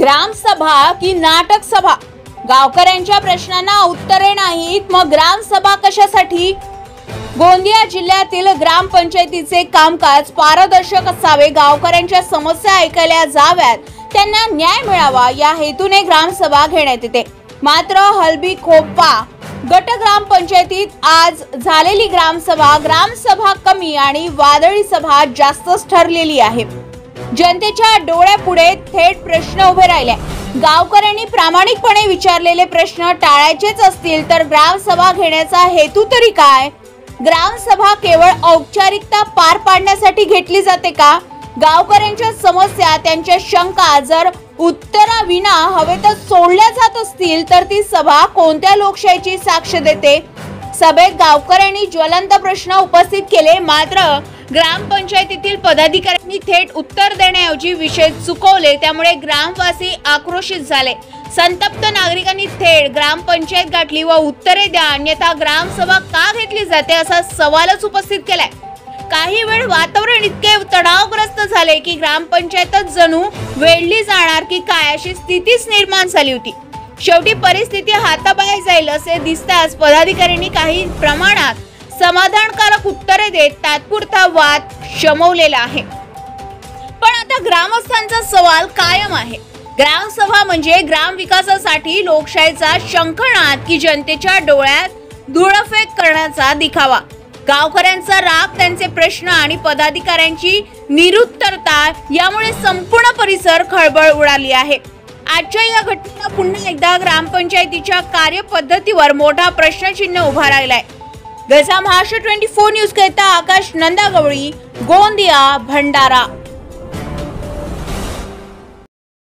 ग्रामसभा की नाटक सभा? गावकऱ्यांच्या प्रश्नांना उत्तरे नाहीत, मग ग्रामसभा कशासाठी? गोंदिया जिल्ह्यातील ग्रामपंचायतीचे कामकाज पारदर्शक असावे, गावकऱ्यांच्या समस्या ऐकल्या जाव्यात, त्यांना न्याय मिळावा या हेतूने ग्रामसभा घेण्यात येते। मात्र हलबी खोपा गट ग्रामपंचायतीत आज झालेली ग्रामसभा कमी आणि वादळी सभा जास्तच ठरलेली आहे। जनतेच्या डोळ्यापुढे थेट प्रश्न उभे राहिले। गावकऱ्यांनी प्रामाणिकपणे विचारलेले प्रश्न टाळायचेच असतील तर ग्रामसभा घेण्याचा हेतू तरी काय? ग्रामसभा केवळ औपचारिकता पार पाडण्यासाठी घेतली जाते का? गावकऱ्यांच्या समस्या, त्यांच्या शंका जर उत्तराविना हवेतच सोडल्या जात असतील तर ती सभा कोणत्या लोकशाहीची साक्ष देते? सभेत गावकऱ्यांनी ज्वलंत प्रश्न उपस्थित केले, मात्र ग्रामपंचायतीतील पदाधिकाऱ्यांनी थेट उत्तर देण्याऐवजी विषय चुकवले, त्यामुळे ग्रामवासी आक्रोशित झाले। संतप्त नागरिकांनी थेट ग्रामपंचायत गाठली व उत्तरे द्या, अन्यथा ग्रामसभा का घेतली जाते असा सवालच उपस्थित केलाय। काही वेळ वातावरण इतके तणावग्रस्त झाले की ग्रामपंचायतच जणू वेढली जाणार की काय अशी स्थितीच निर्माण झाली होती। शेवटी परिस्थिती हाताबाहेर जाईल असे दिसताच पदाधिकाऱ्यांनी काही प्रमाणात समाधानकारक उत्तरे देत तात्पुरता वाद शमवलेला आहे। पण आता ग्रामस्थांचा सवाल कायम आहे। ग्रामसभा म्हणजे ग्राम विकासासाठी लोकशाहीचा शंखनाद की जनतेच्या डोळ्यात धुळफेक करण्याचा दिखावा? गावकऱ्यांचा राग, त्यांचे प्रश्न आणि पदाधिकाऱ्यांची निरुत्तरता यामुळे संपूर्ण परिसर खळबळ उडाली आहे। आजच्या या घटनेला पुन्हा एकदा ग्रामपंचायतीच्या कार्यपद्धतीवर मोठा प्रश्नचिन्ह उभा राहिलाय। गजा महाराष्ट्र 24 न्यूज करता आकाश नंदागवळी, गोंदिया, भंडारा।